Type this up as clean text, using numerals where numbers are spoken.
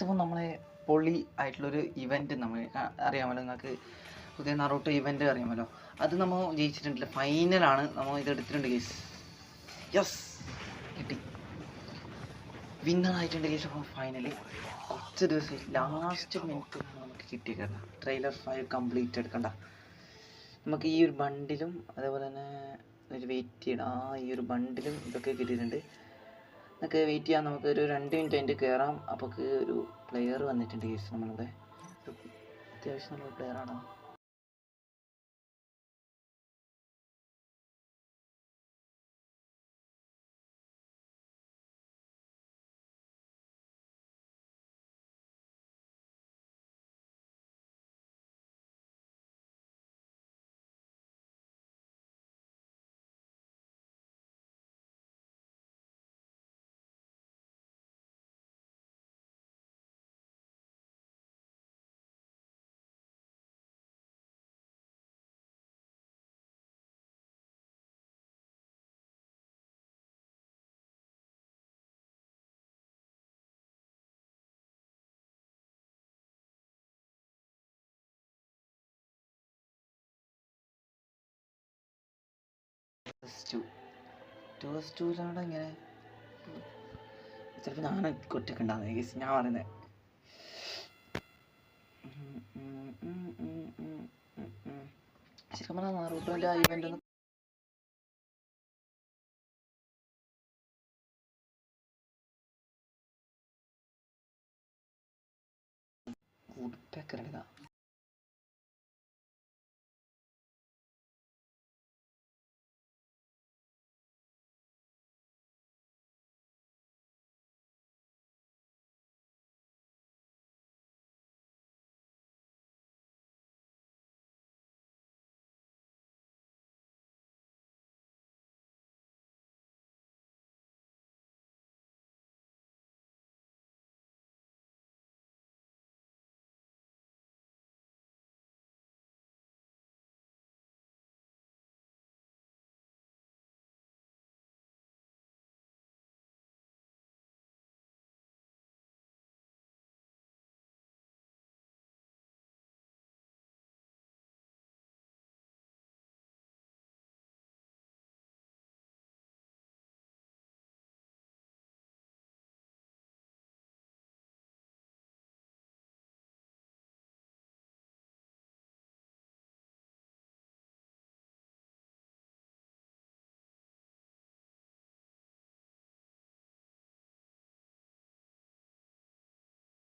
ഇപ്പോൾ നമ്മളെ പൊളി ആയിട്ടുള്ളൊരു ഇവൻറ്റ് നമ്മൾ അറിയാമല്ലോ, നിങ്ങൾക്ക് പുതിയ നറൂട്ടോ ഇവൻറ്റ് അറിയാമല്ലോ. അത് നമ്മൾ ജയിച്ചിട്ടുണ്ടല്ലോ, ഫൈനലാണ് നമ്മൾ ഇത് എടുത്തിട്ടുണ്ട് ഗേസ്. യെസ്, കിട്ടി, വിന്നറായിട്ടുണ്ട് ഗേസ്. അപ്പോൾ ഫൈനലി കുറച്ച് ദിവസം ലാസ്റ്റ് മിനിറ്റ് നമുക്ക് കിട്ടിയേക്കാം. ട്രെയിലർ 5 കംപ്ലീറ്റ് എടുക്കണ്ട. നമുക്ക് ഈ ഒരു ബണ്ടിലും അതേപോലെ തന്നെ ഒരു വെയിറ്റ് ചെയ്യണം. ഈ ഒരു ബണ്ടിലും ഇതൊക്കെ കിട്ടിയിട്ടുണ്ട്. നമുക്ക് വെയിറ്റ് ചെയ്യാം. നമുക്ക് ഒരു 2 മിനിറ്റ് അതിൻ്റെ കയറാം. അപ്പോൾ ഒരു പ്ലെയർ വന്നിട്ടുണ്ട് കേസ്. നമ്മളിവിടെ അത്യാവശ്യം നല്ല പ്ലെയറാണ്. ടൂലാണ് ഇങ്ങനെ ചിലപ്പോൾ ഞാൻ ഒറ്റയ്ക്ക് ഉണ്ടാകുന്നത് കേസ്. ഞാൻ പറയുന്നത് ശരിക്കും പറഞ്ഞാൽ നറൂട്ടോൻ്റെ ആ ഇവൻ്റ് ഒന്ന് കൂട്ടിട്ടേക്കരുതാ.